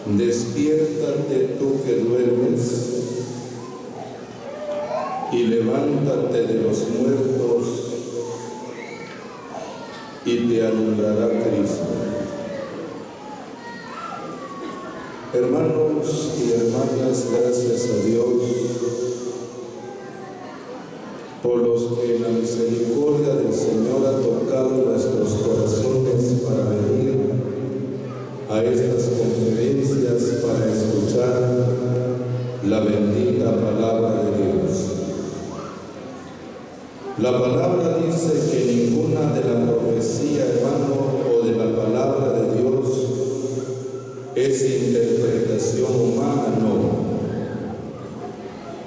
Despiértate tú que duermes y levántate de los muertos y te alumbrará Cristo. Hermanos y hermanas, gracias a Dios por los que la misericordia del Señor ha tocado nuestros corazones para venir a estas conferencias para escuchar la bendita palabra de Dios. La palabra dice que ninguna de la profecía, hermano, o de la palabra de Dios es interpretación humana, no.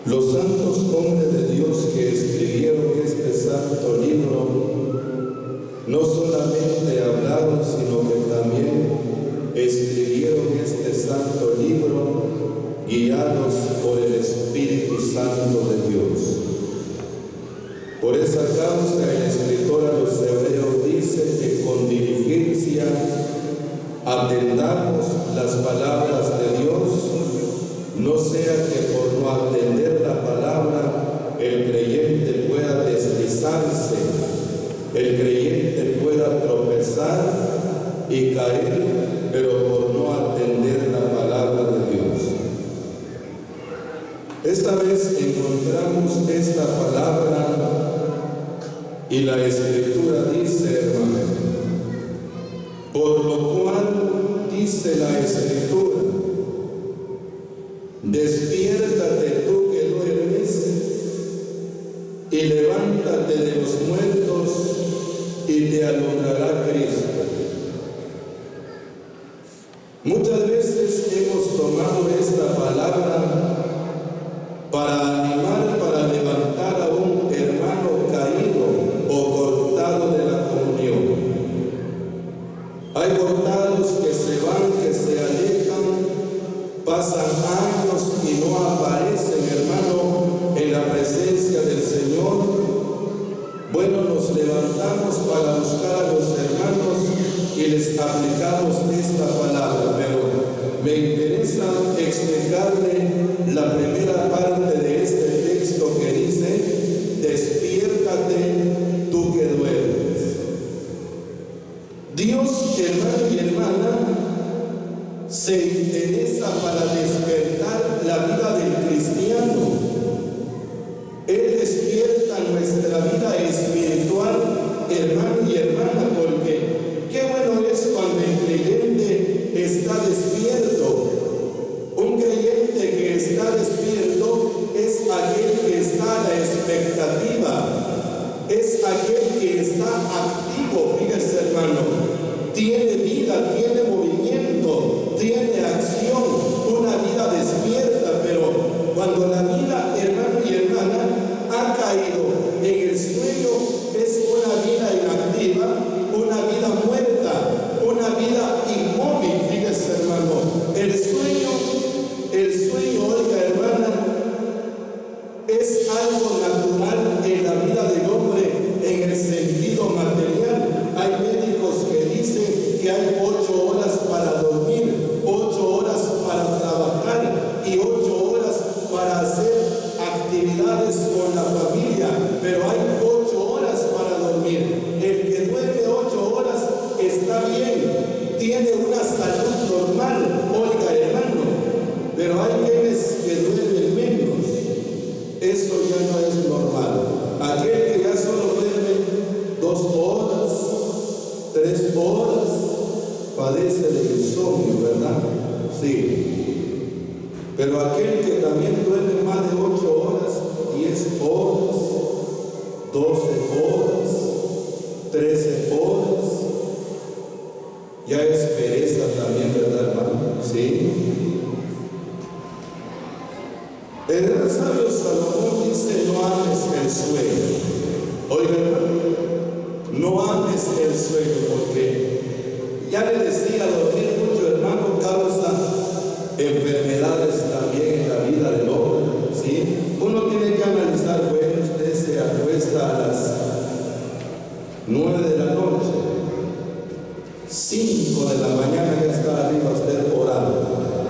Los santos hombres de Dios que escribieron este santo libro no solamente hablaron, sino que también escribieron este santo libro guiados por el Espíritu Santo de Dios. Por esa causa el escritor a los Hebreos dice que con diligencia atendamos las palabras de Dios, no sea que por no atender la palabra el creyente pueda deslizarse, el creyente pueda tropezar y caer, pero por no atender la palabra de Dios. Esta vez encontramos esta palabra y la Escritura dice, hermano, por lo cual dice la Escritura, despiértate tú que duermes y levántate de los muertos y te alumbrará Cristo. Muchas veces hemos tomado esta palabra para animar, para levantar a un hermano caído o cortado de la comunión. Hay cortados que se van, que se alejan, pasan años y no aparecen, hermano, en la presencia del Señor. Bueno, nos levantamos para buscar a los hermanos y les aplicamos esta palabra, pero me interesa explicarle la primera parte de este texto que dice, despiértate tú que duermes. Dios, hermano y hermana, se interesa para despertar la vida del cristiano. Él despierta nuestra vida espiritual, hermano y hermana, porque qué bueno es cuando el creyente está despierto. Un creyente que está despierto es aquel que está a la expectativa, es aquel que está activo, fíjese hermano, tiene vida, tiene movimiento, tiene acción, una vida despierta, pero cuando la vida, hermano y hermana, ha caído en el sueño, es una vida inactiva, una vida muerta, una vida inmóvil, fíjese hermano. El sueño, oiga hermana, es algo natural en la vida del hombre en el sentido material. Hay médicos que dicen que hay 8 horas para dormir, 8 horas para trabajar y 8 horas para hacer actividades con la familia, pero hay 8 horas para dormir. El que duerme 8 horas está bien, tiene una salud normal, oiga hermano, pero hay quienes que duermen menos. Eso ya no es normal. Aquel que ya solo duerme 2 horas, 3 horas, padece de insomnio, ¿verdad? Sí. Pero aquel que también duerme más de 8 horas, 10 horas, 12 horas, 13 horas, ya es pereza también, ¿verdad, hermano? Sí. El gran sabio Salomón dice, no ames el sueño. Oiga, hermano, no ames el sueño, porque ya le decía, dormir mucho, hermano, causa enfermedades también en la vida del hombre, ¿sí? Uno tiene que analizar, bueno, usted se acuesta a las 9 de la noche, 5 de la mañana ya está arriba usted orando,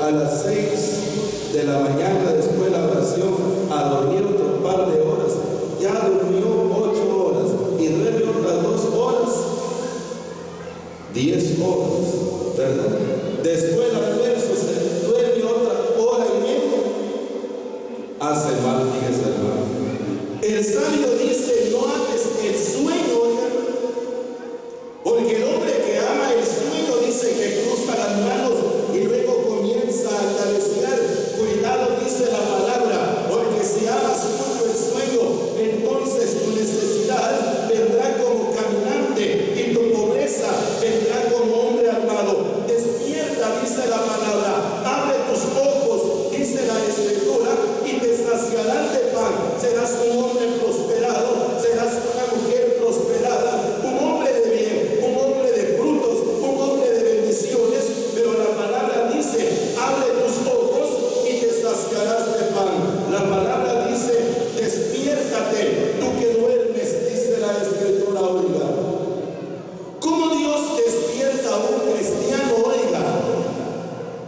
a las 6 de la mañana, después de la oración, a dormir otro par de horas. Ya durmió 8 horas y duerme otras 2 horas, 10 horas, ¿verdad? Después del almuerzo se duerme otra hora y media. Hace mal, fíjese, hermano. El sabio dice: no ames el sueño, oigan, porque el hombre que ama el sueño dice que cruza las manos y luego comienza a cabecear. Cuidado, dice la palabra, porque si amas mucho el sueño, entonces tu necesidad vendrá como caminante y tu pobreza vendrá como hombre armado. Despierta, dice la palabra, abre tus ojos, dice la Escritura, y te saciarán de pan. Serás un hombre prosperado, serás una mujer prosperada, un hombre de bien, un hombre de frutos, un hombre de bendiciones. Pero la palabra dice: abre tus ojos y te saciarás de pan. La palabra dice: despiértate, tú que duermes, dice la Escritura. Oiga, ¿cómo Dios despierta a un cristiano? Oiga,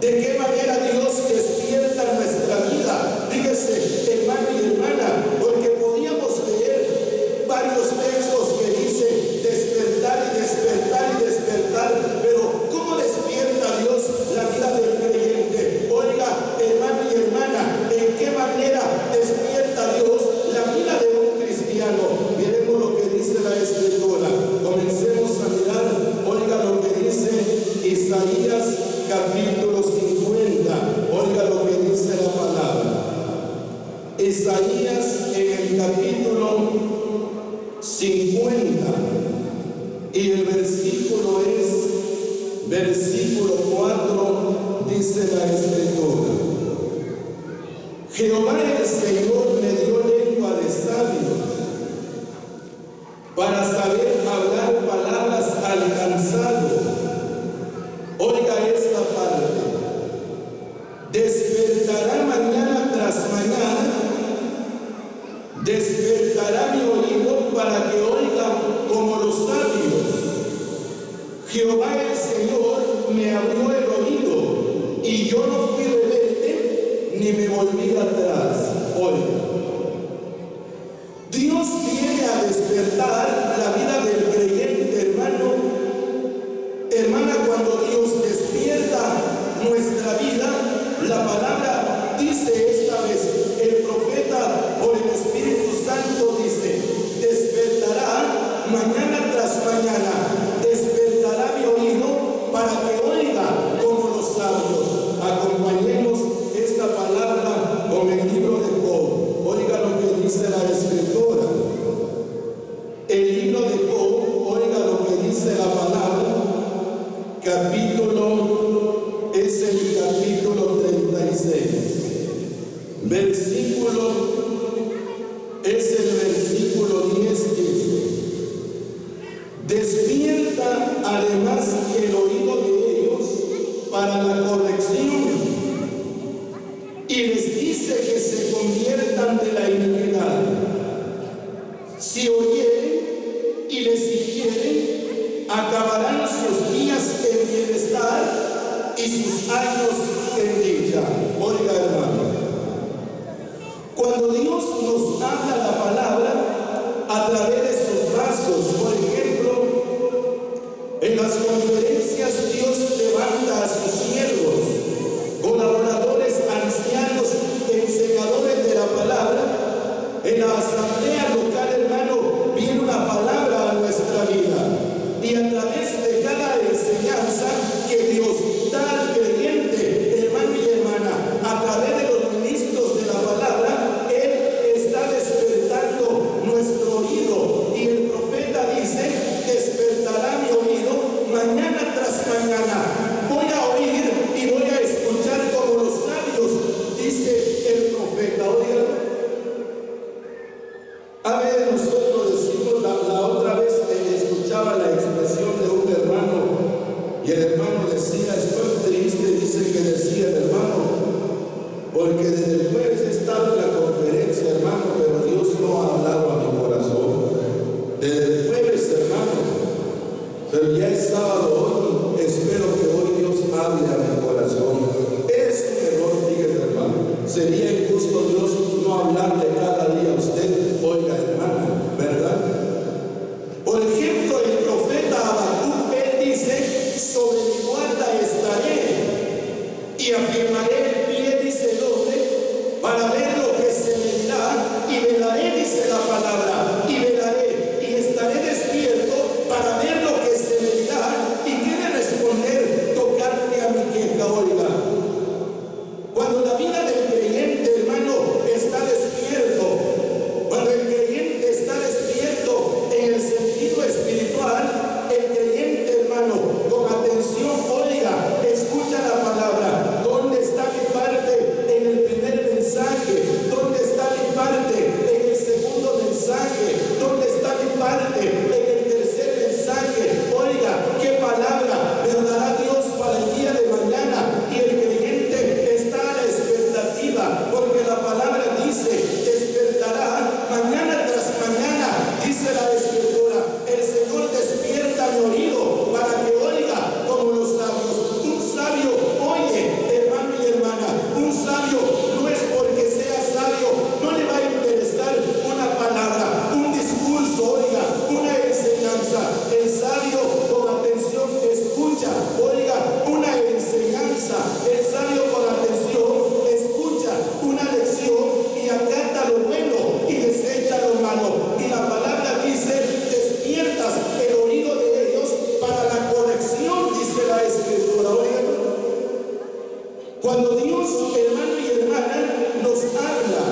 ¿de qué manera Dios despierta nuestra vida? Fíjese, hermano y hermana, porque podíamos leer varios textos que dicen despertar y despertar y despertar, pero ¿cómo despierta Dios la vida del creyente? Oiga, hermano y hermana, ¿en qué manera despierta Dios la vida de un cristiano? Miremos lo que dice la Escritura. Comencemos a mirar, oiga lo que dice Isaías capítulo 50. Oiga lo que dice la palabra. Isaías en el capítulo 50 y el versículo es versículo 4, dice la Escritura: Jehová el Señor me dio lengua de sabios para saber hablar palabras al cansado. Oiga esta parte: despertará mañana tras mañana, despertará mi oído para que oiga como los sabios. Jehová el Señor me abrió el oído y yo no fui rebelde ni me volví atrás. Oiga, Dios viene a despertar la vida del creyente, hermano, hermana. Cuando Dios despierta nuestra vida, la palabra dice esta vez, el profeta por el Espíritu Santo dice: despertará mañana tras mañana, despertará mi oído para que oiga como los sabios. Acompañemos esta palabra con el libro de Job. Oiga lo que dice la Escritura. El libro de Job, oiga lo que dice la palabra. Capítulo, es el capítulo 36. Versículo, es el versículo 10, dice: despierta además el oído de ellos para la corrección y les dice que se conviertan de la iniquidad. Si oyeren y les siguieren, acabarán sus días en bienestar y sus años en dicha. Oiga, hermano, cuando Dios nos habla la palabra a través de sus brazos, por ejemplo, en las conferencias Dios levanta a sus siervos, colaboradores, ancianos, enseñadores de la palabra. En la asamblea local, hermano, viene una palabra a nuestra vida, y a través de cada enseñanza que Dios da al creyente, hermano y hermana, a través de los ministros de la palabra, Él está despertando nuestro oído. Y el profeta dice: despertará mi oído mañana tras mañana. Voy a oír y voy a escuchar como los sabios, dice el profeta. Oigan, a ver, nosotros decimos, la otra vez escuchaba la expresión de un hermano, y el hermano decía: estoy triste, dice que decía el hermano, porque desde el jueves he estado en la conferencia, hermano, pero Dios no ha hablado a mi corazón. Desde el jueves, hermano, pero ya es sábado hoy, espero que hoy Dios hable a mi corazón. Es sería injusto Dios no hablarle cada día a usted, oiga hermano, ¿verdad? Por ejemplo, el profeta Habacuc, él dice: sobre mi guarda estaré y afirmaré el pie, dice el hombre, para ver lo que se me dirá, y velaré, dice la palabra, y velaré, y estaré despierto para ver lo que se me dirá, y quiere responder, tocarte a mi queja. Oiga, cuando la vida del creyente, hermano, está despierto, cuando el creyente está despierto en el sentido espiritual, el creyente, hermano, con atención, oiga, escucha la palabra. ¿Dónde está mi parte en el primer mensaje? ¿Dónde está mi parte en el segundo mensaje? ¿Dónde está mi parte en el tercer mensaje? Oiga, ¿qué palabra me dará Dios para el día de mañana? Y el creyente está a la expectativa, porque la palabra dice: despertará mañana tras mañana, dice la Escritura. El Señor despierta mi oído para que oiga como los sabios. Un sabio oye, hermano y hermana. Un sabio no es porque sea sabio, no le va a interesar una palabra, un discurso, oiga, una enseñanza. El sabio con atención escucha, oiga, una enseñanza. El sabio con atención escucha una lección y acata lo bueno y desecha lo malo. Y la palabra dice: despiertas el oído de ellos para la corrección, dice la Escritura. Oiga, cuando Dios, hermano y hermana, nos habla,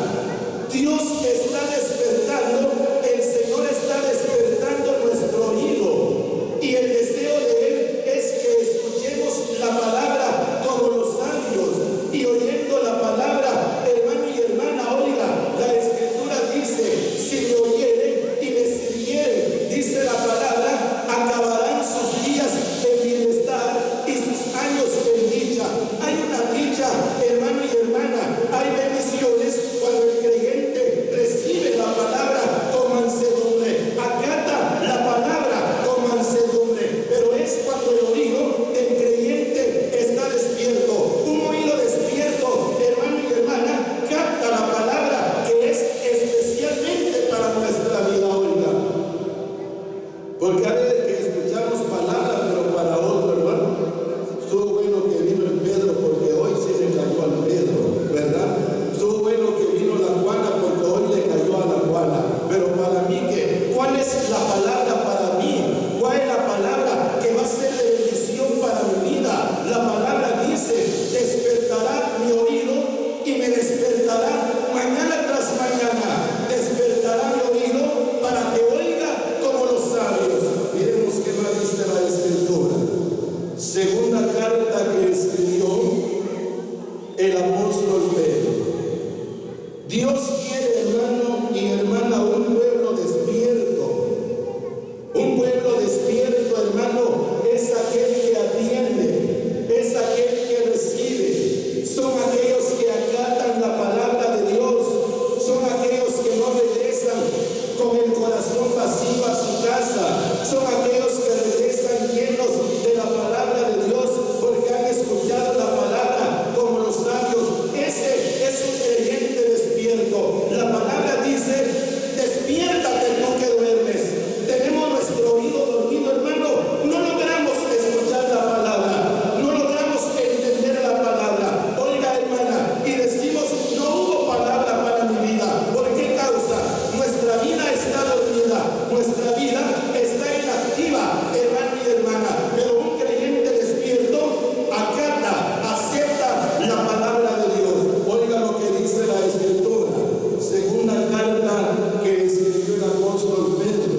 Dios está despertando, el Señor está despertando nuestro oído, y el deseo de Él es que escuchemos la palabra como los sabios, y oyendo la palabra, hermano y hermana, oiga, la Escritura dice: si me oyeren y me sirvieren, dice la palabra, acabarán sus días en bienestar y sus años en dicha. Hay una dicha, hermano y hermana, hay bendiciones cuando el creyente recibe la palabra con mansedumbre, acata la palabra con mansedumbre, pero es cuando el oído del creyente está despierto. Un oído despierto, hermano y hermana, capta la palabra que es especialmente para nuestra vida, oiga. Porque a veces que escuchamos palabras, pero para otro, hermano. Estuvo bueno que vino el Pedro, porque hoy sí le cayó al Pedro, ¿verdad? Estuvo bueno que vino la Juana, porque hoy le cayó a la Juana. Pero para mí, ¿cuál es la palabra para mí? ¿Cuál es la palabra que va a ser de bendición para mi vida? La palabra dice: despertará mi oído y me despertará mañana tras mañana. Despertará mi oído para que oiga como los sabios. Miremos qué más dice la Escritura. Segunda carta que escribió el apóstol Pedro. Dios quiere, hermano y hermana, un pueblo despierto. Un pueblo despierto, hermano, es aquel que atiende, es aquel que recibe. Son aquellos que acatan la palabra de Dios. Son aquellos que no regresan con el corazón vacío a su casa. Son aquellos que regresan llenos de la palabra de Dios, porque han escuchado la palabra como los sabios. Ese es un creyente despierto. La palabra dice: despiértate tú que duermes. Tenemos nuestro oído dormido, hermano. No logramos escuchar la palabra, no logramos entender la palabra. Oiga, hermana, y decimos: no hubo palabra para mi vida. ¿Por qué causa? Nuestra vida está dormida, nuestra vida está inactiva, hermano y hermana. Pero un creyente despierto acata, acepta la palabra de Dios. Oiga lo que dice la Escritura. Segunda carta que escribió el apóstol Pedro,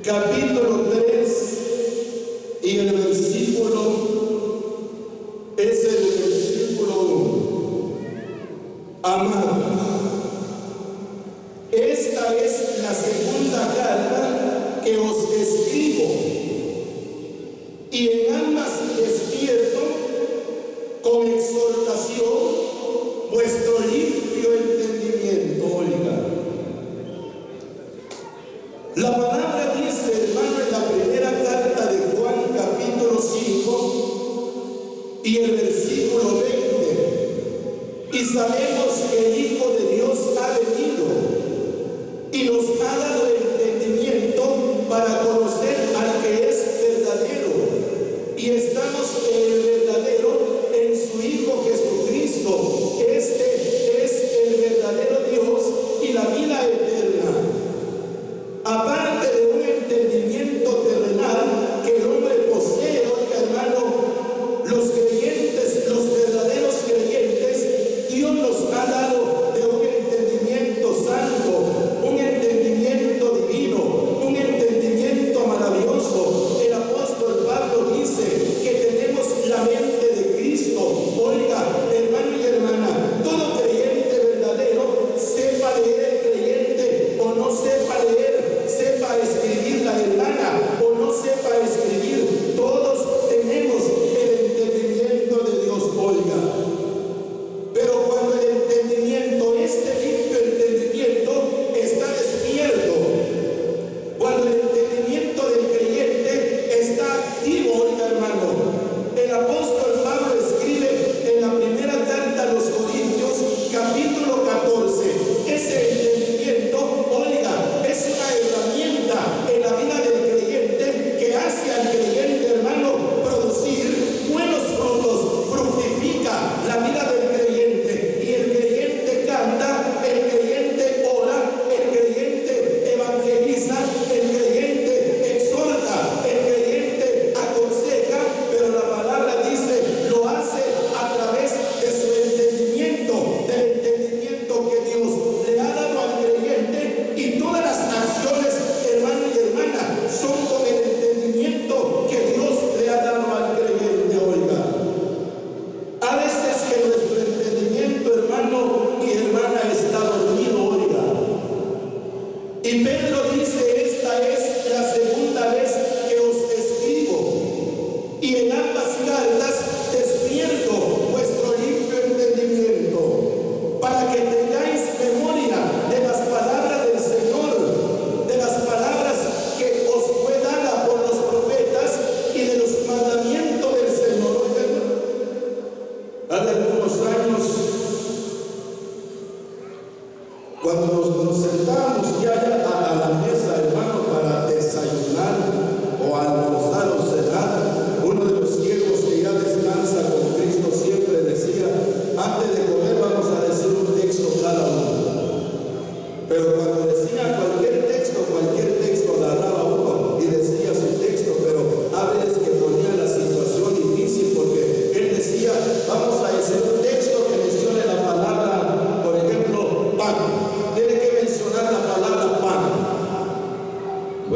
capítulo 3, y el versículo es el versículo 1. Amados, esta es la segunda carta que os escribo, y en ambas despierto con exhortación vuestro limpio entendimiento. Oiga, la palabra dice, hermano, en la primera carta de Juan, capítulo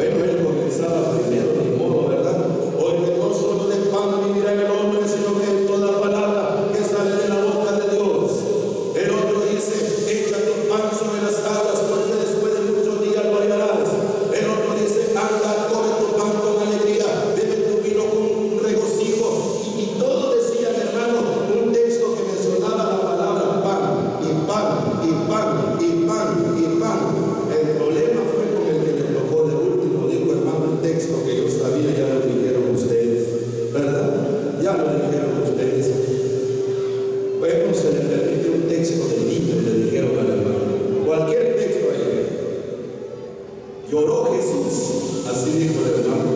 Bueno, él comenzaba primero, ni modo, ¿verdad? Porque no solo de pan vivirá el hombre, sino que de toda palabra que sale de la boca de Dios. El otro dice, echa tu pan sobre las aguas, porque después de muchos días lo hallarás. El otro dice, anda, come tu pan con alegría, bebe tu vino con regocijo. Y todos decían, hermano, un texto que mencionaba la palabra pan, y pan, y pan, y pan, y pan. El problema fue con el que le tocó de último. Dijo, hermano, el texto que yo sabía ya lo dijeron ustedes, ¿verdad? Ya lo dijeron ustedes. Bueno, se le permite un texto de niño, le dijeron al hermano. Cualquier texto ahí. Lloró Jesús, así dijo el hermano.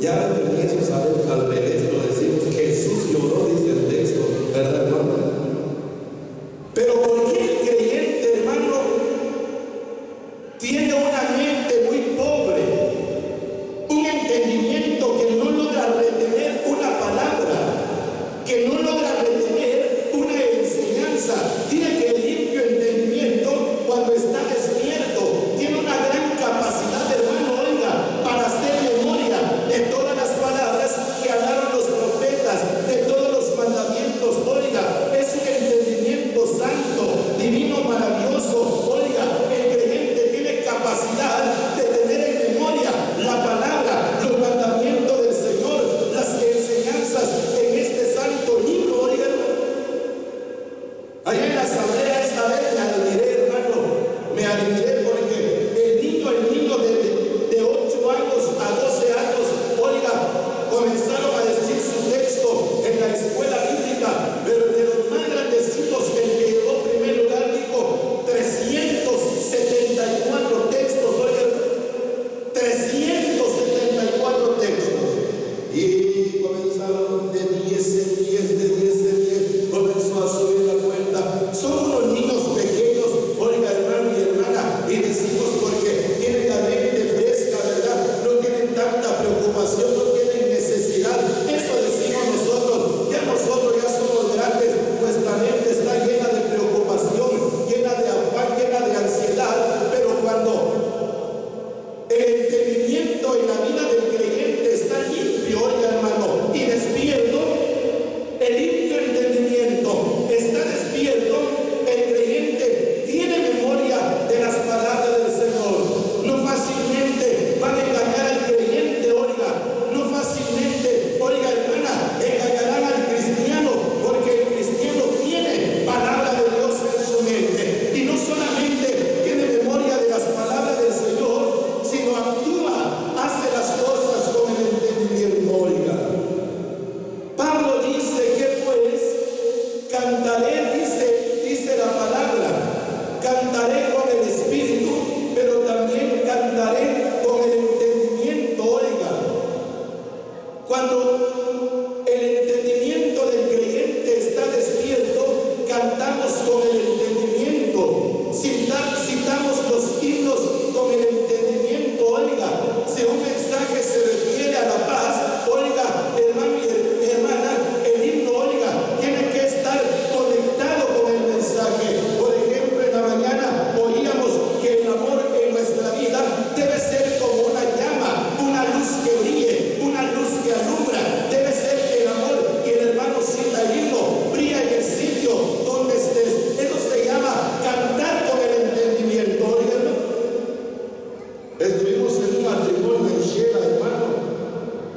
Ya eso sabemos al revés, lo decimos, Jesús lloró, dice el texto, ¿verdad, hermano? Pero porque el creyente, hermano, tiene una mente muy pobre, un entendimiento que no logra retener una palabra, que no logra retener una enseñanza. Tiene que limpio entendimiento cuando está despierto. Tiene una gran capacidad, hermano, oiga, para hacer memoria de todas las palabras que hablaron los profetas, de todos los mandamientos, oiga, es un entendimiento santo, divino, maravilloso, oiga, el creyente tiene capacidad de tener en memoria la palabra, los mandamientos del Señor, las enseñanzas en este santo libro, oiga. Allá en la asamblea esta vez me admiré, hermano, me admiré porque el niño de 8 años a 12 años, oiga, comenzaron a decir su texto en la escuela bíblica, pero de los más grandecitos, el que llegó en primer lugar dijo 374 textos, oiga, 374 textos. Y comenzaron de 10 en 10, de 10 en 10, comenzó a subir la cuenta. Son unos niños pequeños, oiga, hermano y hermana, y decimos porque tienen la mente fresca, ¿verdad? No tienen tanta preocupación, no tienen necesidad. Eso decimos nosotros. Nosotros ya somos grandes, nuestra mente está llena de preocupación, llena de afán, llena de ansiedad. Pero cuando el entendimiento en la vida del creyente está limpio, oiga, hermano, y despierto, el limpio entendimiento está despierto, el creyente tiene memoria de las palabras del Señor. No fácilmente van a engañar al creyente, oiga, no fácilmente, oiga, hermana, engañarán al cristiano, porque el cristiano tiene palabra de Dios en su mente, y no solamente tiene memoria de las palabras del Señor, sino actúa, hace las cosas con el entendimiento, oiga. Pablo dice que pues cantaré, dice la palabra, cantaré con el espíritu, pero también cantaré con el entendimiento, oiga. Cuando el entendimiento del creyente está despierto, cantamos con el entendimiento, citamos los himnos con el entendimiento, oiga. Si un mensaje se refiere a la paz, oiga, hermano y hermana, el himno, oiga, tiene que estar conectado con el mensaje. Por ejemplo, en la mañana oíamos que el amor en nuestra vida debe ser como una llama, una luz que brille, una luz que alumbra. Debe ser el amor, y el hermano cita el himno, brilla en el sitio donde estés. Eso se llama cantar con el entendimiento, oiga. Estuvimos en un matrimonio en Shela, hermano,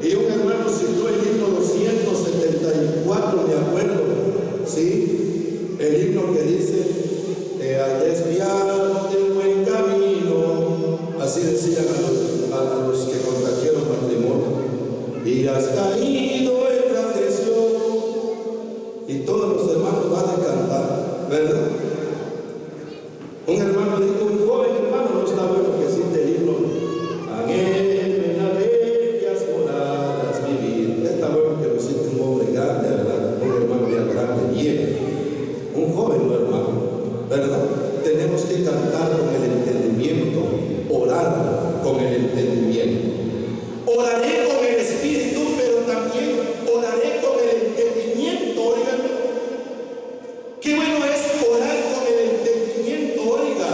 y un hermano citó el himno 274, me acuerdo, ¿sí? El himno que dice, te has desviado del buen camino. Así decían a los que contrajeron matrimonio. Y has caído en transgresión. Y todos los hermanos van a cantar, ¿verdad? Un hermano dijo, un joven hermano, no está bueno que cite el himno, en las bellas moradas vivir. Está bueno que lo cite un hombre grande, ¿verdad? Un hermano ya grande, bien. Un joven, no hermano, ¿verdad? Tenemos que cantar con el entendimiento, orar con el entendimiento. Oraré con el espíritu, pero también oraré con el entendimiento, oigan. Qué bueno es orar con el entendimiento, oiga.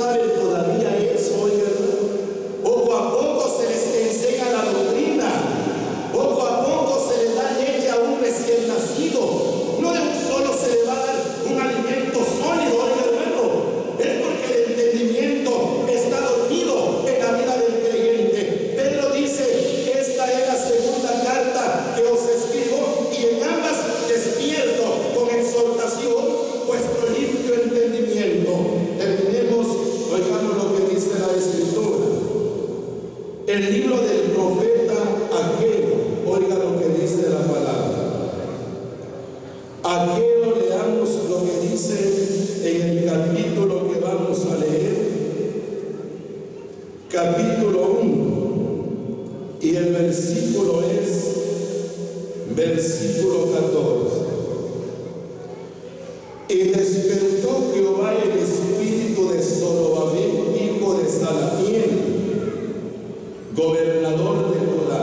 saben todavía eso, oigan. Poco a poco se les enseña la doctrina. Poco a poco se les da leche a un recién nacido. No de un solo se le va a dar un alimento sólido, oiga, hermano. Es porque el entendimiento está dormido en la vida del creyente. Pedro dice: esta es la segunda carta que os escribo, y en ambas despierto con exhortación vuestro limpio entendimiento. Terminemos, oigamos lo que dice la Escritura. El libro del profeta Ageo, oiga lo que dice la palabra. Ageo, leamos lo que dice en el capítulo que vamos a leer, capítulo 1, y el versículo es versículo 14. Y despertó Jehová el espíritu de Zorobabel, hijo de Salatiel, gobernador de Judá,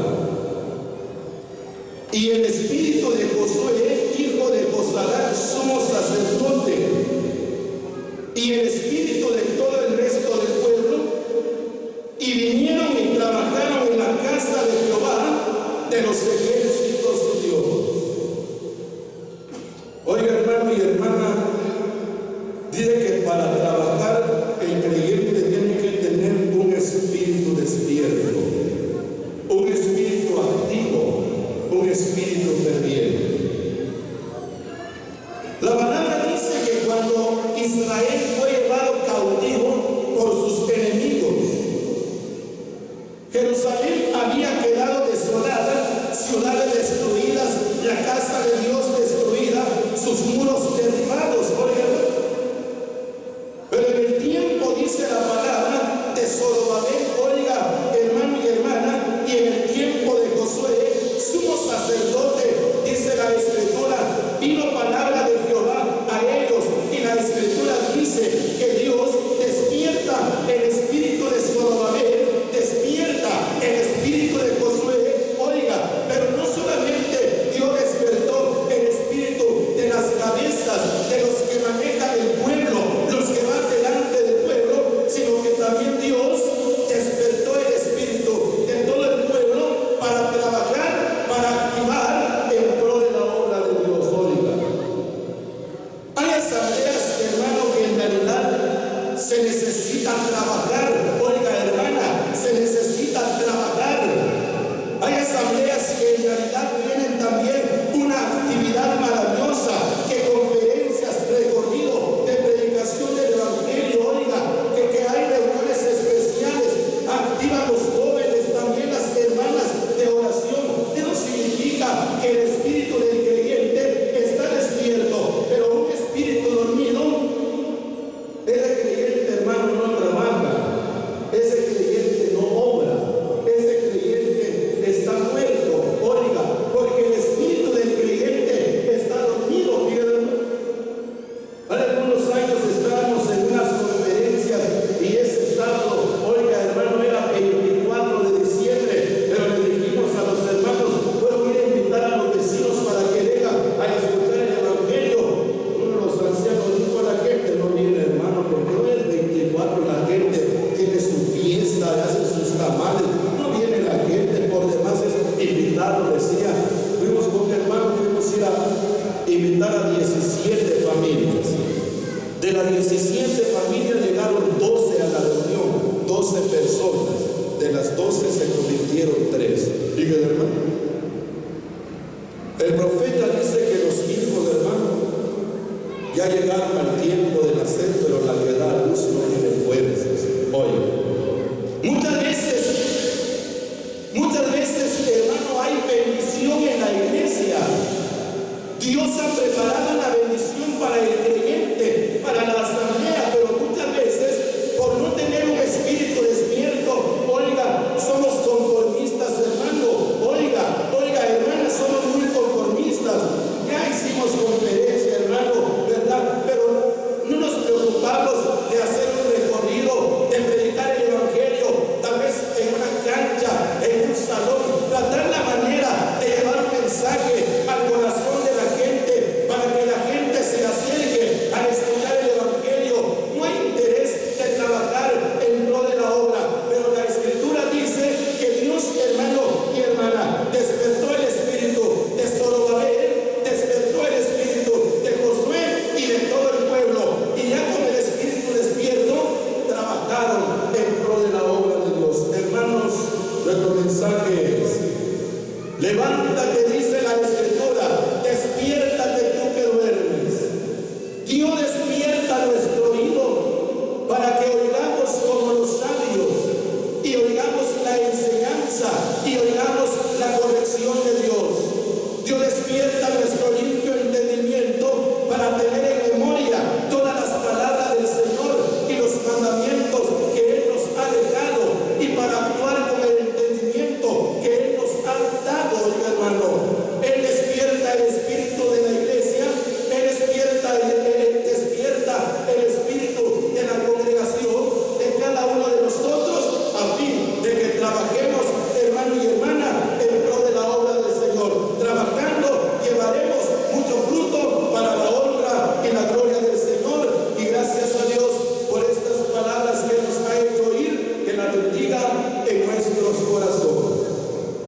y el espíritu de Josué, hijo de Josadá, sumo sacerdote, y el espíritu de todo el resto del pueblo, y vinieron y trabajaron en la casa de Jehová de los ejércitos de Dios. Oiga, hermano y hermana, dice que para trabajar el creyente tiene que tener un espíritu despierto, un espíritu activo, un espíritu ferviente. La palabra dice que cuando Israel fue llevado cautivo por sus enemigos, Jerusalén había quedado desolada, ciudades destruidas, la casa de Dios destruida, sus muros derribados, oigan. Pero en el tiempo, dice la palabra, de Zorobabel, oiga, hermano y hermana, y en el tiempo de Josué, sumo sacerdote, dice la Escritura, vino palabra de Jehová a ellos, y la Escritura dice que Dios despierta el espíritu de Zorobabel, despierta el espíritu de Josué, oiga, pero no solamente Dios despertó el espíritu de las cabezas, de los que manejan el pueblo, los que van delante del pueblo, sino que también Dios despertó el espíritu de todo el pueblo para trabajar, para activar en pro de la obra de Dios, oiga. Hay asambleas, hermano, que en realidad se necesita trabajar, oiga, hermana, se necesita trabajar. Hay asambleas que en realidad tienen también una actividad maravillosa, que conferencias, recorrido de predicación del Evangelio, oiga, que hay reuniones especiales, activan los jóvenes, también las hermanas de oración. Eso significa que el espíritu del creyente está despierto, pero un espíritu dormido, ese creyente, hermano, no trabaja, ese creyente no obra, ese creyente está muerto, oiga, porque el espíritu del creyente está dormido, fíjate. Hace algunos años estábamos en unas conferencias y ese sábado, oiga, hermano, era 24 de diciembre, pero le dijimos a los hermanos: puedo ir a invitar a los vecinos para que vengan a escuchar el Evangelio. Uno de los ancianos dijo a la gente: no viene, hermano, porque hoy es 24, la gente tiene su fiesta, hacen sus tamales, no viene la gente, por demás es invitarlo, decía. Fuimos con mi hermano, fuimos a ir a invitar a 17 familias. De las 17 familias llegaron 12 a la reunión, 12 personas. De las 12 se convirtieron 3. Fíjate, hermano. El profeta dice que los hijos, hermano, ya llegaron al tiempo de nacer, pero la que da a luz no tiene fuerzas. Oye, muchas veces, hermano, hay bendición en la iglesia. Dios ha preparado una bendición para el creyente, para la asamblea, pero muchas veces, por no tener un espíritu despierto, oiga, somos conformistas, hermano. Oiga, hermana, somos muy conformistas. Ya hicimos conferencia, hermano, ¿verdad? Pero no nos preocupamos de hacer un recorrido, de predicar el Evangelio, tal vez en una cancha, en un salón, tratar la manera de llevar un mensaje al corazón de la gente, para que la gente Levántate, dice la Escritura, despierta.